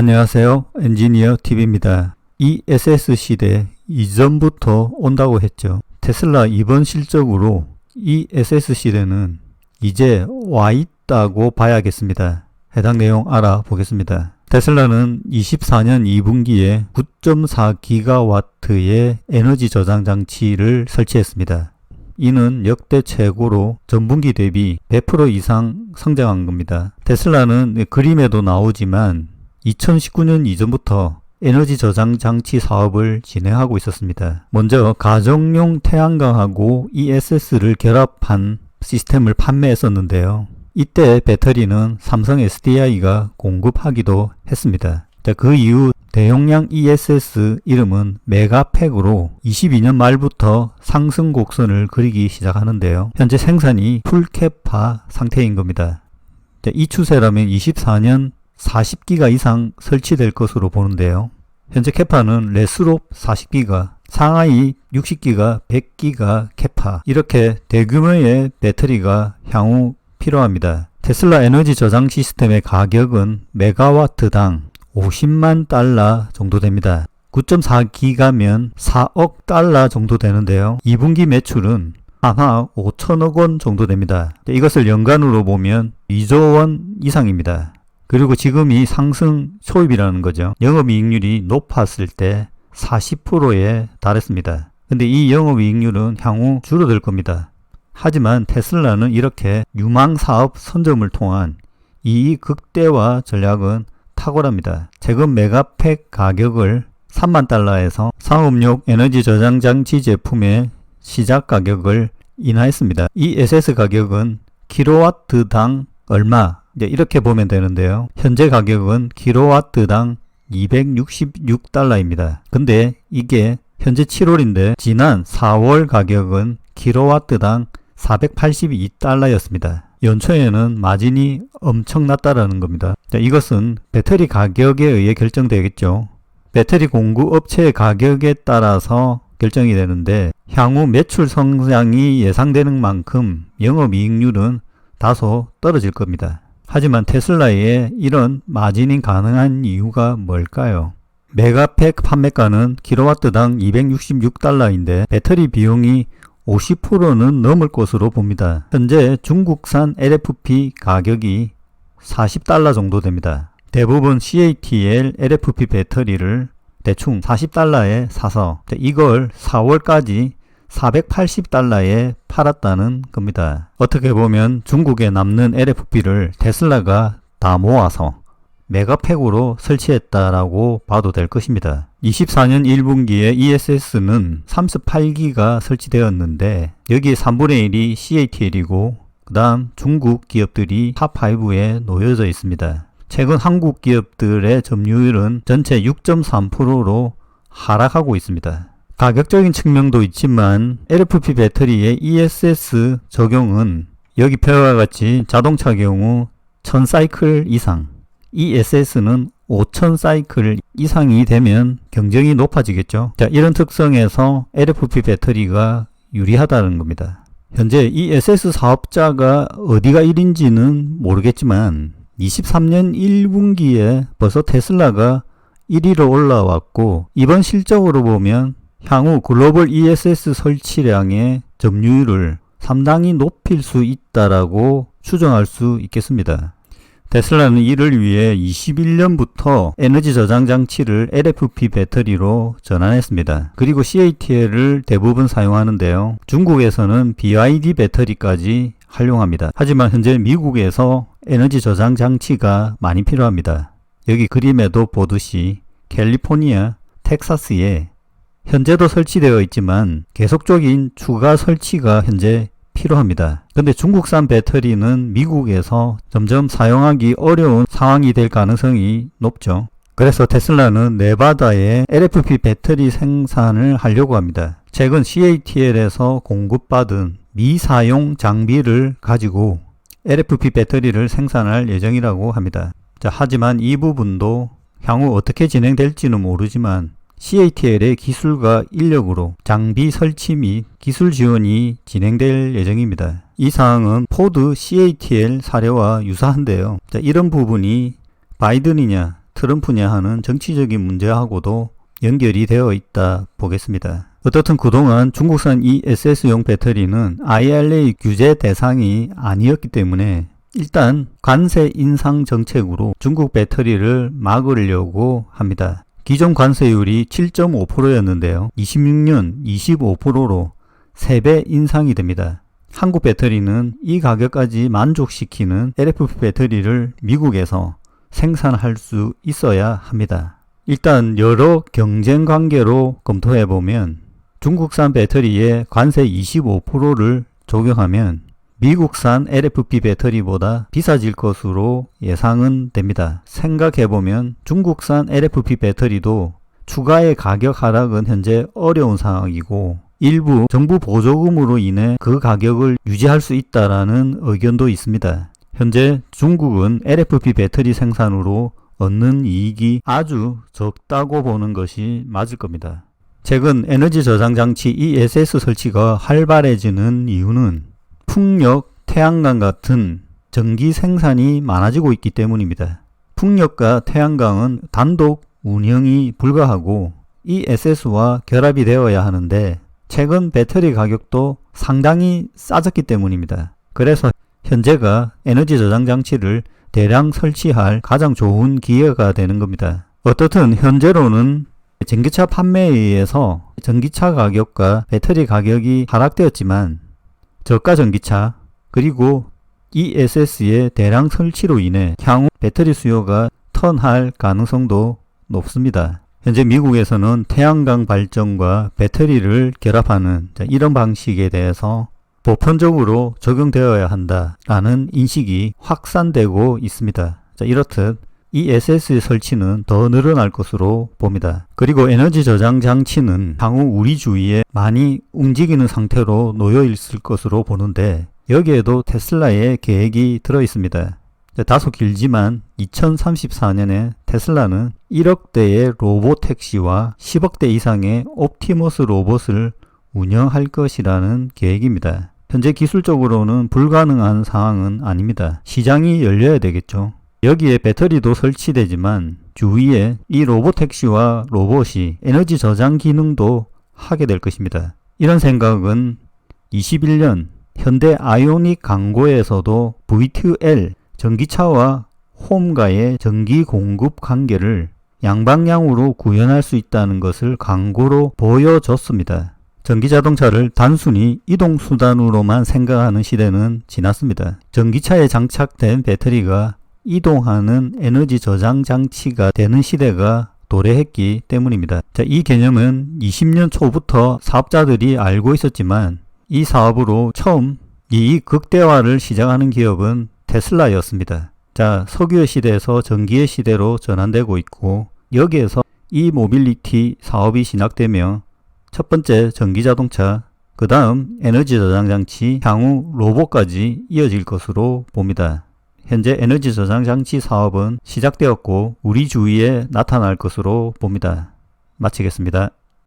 안녕하세요. 엔지니어 TV입니다. ESS 시대 이전부터 온다고 했죠. 테슬라 이번 실적으로 ESS 시대는 이제 와 있다고 봐야겠습니다. 해당 내용 알아보겠습니다. 테슬라는 24년 2분기에 9.4기가와트의 에너지 저장 장치를 설치했습니다. 이는 역대 최고로 전분기 대비 100% 이상 성장한 겁니다. 테슬라는 그림에도 나오지만 2019년 이전부터 에너지 저장 장치 사업을 진행하고 있었습니다. 먼저 가정용 태양광하고 ESS를 결합한 시스템을 판매했었는데요. 이때 배터리는 삼성 SDI가 공급하기도 했습니다. 그 이후 대용량 ESS 이름은 메가팩으로 22년 말부터 상승 곡선을 그리기 시작하는데요. 현재 생산이 풀캡화 상태인 겁니다. 이 추세라면 24년 40기가 이상 설치될 것으로 보는데요. 현재 캐파는 레스롭 40기가, 상하이 60기가, 100기가 캐파, 이렇게 대규모의 배터리가 향후 필요합니다. 테슬라 에너지 저장 시스템의 가격은 메가와트당 50만 달러 정도 됩니다. 9.4기가면 4억 달러 정도 되는데요. 2분기 매출은 하나 5천억 원 정도 됩니다. 이것을 연간으로 보면 2조 원 이상입니다. 그리고 지금이 상승 초입이라는 거죠. 영업이익률이 높았을 때 40%에 달했습니다. 근데 이 영업이익률은 향후 줄어들 겁니다. 하지만 테슬라는 이렇게 유망사업 선점을 통한 이익 극대화 전략은 탁월합니다. 최근 메가팩 가격을 3만 달러에서 상업용 에너지 저장 장치 제품의 시작 가격을 인하했습니다. 이 ESS 가격은 킬로와트당 얼마, 이렇게 보면 되는데요. 현재 가격은 킬로와트당 266달러입니다. 근데 이게 현재 7월인데 지난 4월 가격은 킬로와트당 482달러였습니다. 연초에는 마진이 엄청났다라는 겁니다. 이것은 배터리 가격에 의해 결정되겠죠. 배터리 공급 업체의 가격에 따라서 결정이 되는데 향후 매출 성장이 예상되는 만큼 영업이익률은 다소 떨어질 겁니다. 하지만 테슬라의 이런 마진이 가능한 이유가 뭘까요? 메가팩 판매가는 킬로와트당 266달러인데 배터리 비용이 50%는 넘을 것으로 봅니다. 현재 중국산 LFP 가격이 40달러 정도 됩니다. 대부분 CATL LFP 배터리를 대충 40달러에 사서 이걸 4월까지 480달러에 팔았다는 겁니다. 어떻게 보면 중국에 남는 LFP를 테슬라가 다 모아서 메가팩으로 설치했다라고 봐도 될 것입니다. 24년 1분기에 ESS는 38기가 설치되었는데 여기에 3분의 1이 CATL이고 그 다음 중국 기업들이 탑5에 놓여져 있습니다. 최근 한국 기업들의 점유율은 전체 6.3%로 하락하고 있습니다. 가격적인 측면도 있지만 LFP 배터리의 ESS 적용은 여기 표와 같이 자동차 경우 1000사이클 이상, ESS는 5000사이클 이상이 되면 경쟁이 높아지겠죠. 이런 특성에서 LFP 배터리가 유리하다는 겁니다. 현재 ESS 사업자가 어디가 1인지는 모르겠지만 23년 1분기에 벌써 테슬라가 1위로 올라왔고 이번 실적으로 보면 향후 글로벌 ESS 설치량의 점유율을 상당히 높일 수 있다라고 추정할 수 있겠습니다. 테슬라는 이를 위해 21년부터 에너지 저장 장치를 LFP 배터리로 전환했습니다. 그리고 CATL을 대부분 사용하는데요. 중국에서는 BYD 배터리까지 활용합니다. 하지만 현재 미국에서 에너지 저장 장치가 많이 필요합니다. 여기 그림에도 보듯이 캘리포니아, 텍사스에 현재도 설치되어 있지만 계속적인 추가 설치가 현재 필요합니다. 근데 중국산 배터리는 미국에서 점점 사용하기 어려운 상황이 될 가능성이 높죠. 그래서 테슬라는 네바다에 LFP 배터리 생산을 하려고 합니다. 최근 CATL에서 공급받은 미사용 장비를 가지고 LFP 배터리를 생산할 예정이라고 합니다. 하지만 이 부분도 향후 어떻게 진행될지는 모르지만 CATL의 기술과 인력으로 장비 설치 및 기술 지원이 진행될 예정입니다. 이 사항은 포드 CATL 사례와 유사한데요. 이런 부분이 바이든이냐 트럼프냐 하는 정치적인 문제하고도 연결이 되어 있다 보겠습니다. 어떻든 그동안 중국산 ESS용 배터리는 IRA 규제 대상이 아니었기 때문에 일단 관세 인상 정책으로 중국 배터리를 막으려고 합니다. 기존 관세율이 7.5%였는데요. 26년 25%로 3배 인상이 됩니다. 한국 배터리는 이 가격까지 만족시키는 LFP 배터리를 미국에서 생산할 수 있어야 합니다. 일단 여러 경쟁 관계로 검토해 보면 중국산 배터리에 관세 25%를 적용하면 미국산 LFP 배터리보다 비싸질 것으로 예상은 됩니다. 생각해보면 중국산 LFP 배터리도 추가의 가격 하락은 현재 어려운 상황이고 일부 정부 보조금으로 인해 그 가격을 유지할 수 있다라는 의견도 있습니다. 현재 중국은 LFP 배터리 생산으로 얻는 이익이 아주 적다고 보는 것이 맞을 겁니다. 최근 에너지 저장 장치 ESS 설치가 활발해지는 이유는 풍력, 태양광 같은 전기 생산이 많아지고 있기 때문입니다. 풍력과 태양광은 단독 운영이 불가하고 ESS와 결합이 되어야 하는데 최근 배터리 가격도 상당히 싸졌기 때문입니다. 그래서 현재가 에너지 저장 장치를 대량 설치할 가장 좋은 기회가 되는 겁니다. 어떻든 현재로는 전기차 판매에 의해서 전기차 가격과 배터리 가격이 하락되었지만 저가 전기차 그리고 ESS의 대량 설치로 인해 향후 배터리 수요가 턴할 가능성도 높습니다. 현재 미국에서는 태양광 발전과 배터리를 결합하는 이런 방식에 대해서 보편적으로 적용되어야 한다라는 인식이 확산되고 있습니다. 이렇듯 ESS 설치는 더 늘어날 것으로 봅니다. 그리고 에너지 저장 장치는 향후 우리 주위에 많이 움직이는 상태로 놓여 있을 것으로 보는데 여기에도 테슬라의 계획이 들어 있습니다. 다소 길지만 2034년에 테슬라는 1억 대의 로보택시와 10억 대 이상의 옵티머스 로봇을 운영할 것이라는 계획입니다. 현재 기술적으로는 불가능한 상황은 아닙니다. 시장이 열려야 되겠죠. 여기에 배터리도 설치되지만 주위에 이 로보택시와 로봇이 에너지 저장 기능도 하게 될 것입니다. 이런 생각은 21년 현대 아이오닉 광고에서도 V2L 전기차와 홈과의 전기 공급 관계를 양방향으로 구현할 수 있다는 것을 광고로 보여줬습니다. 전기자동차를 단순히 이동수단으로만 생각하는 시대는 지났습니다. 전기차에 장착된 배터리가 이동하는 에너지 저장 장치가 되는 시대가 도래했기 때문입니다. 이 개념은 20년 초부터 사업자들이 알고 있었지만 이 사업으로 처음 이익 극대화를 시작하는 기업은 테슬라였습니다. 석유의 시대에서 전기의 시대로 전환되고 있고 여기에서 이 모빌리티 사업이 시작되며 첫 번째 전기자동차, 그 다음 에너지 저장 장치, 향후 로봇까지 이어질 것으로 봅니다. 현재 에너지 저장 장치 사업은 시작되었고 우리 주위에 나타날 것으로 봅니다. 마치겠습니다.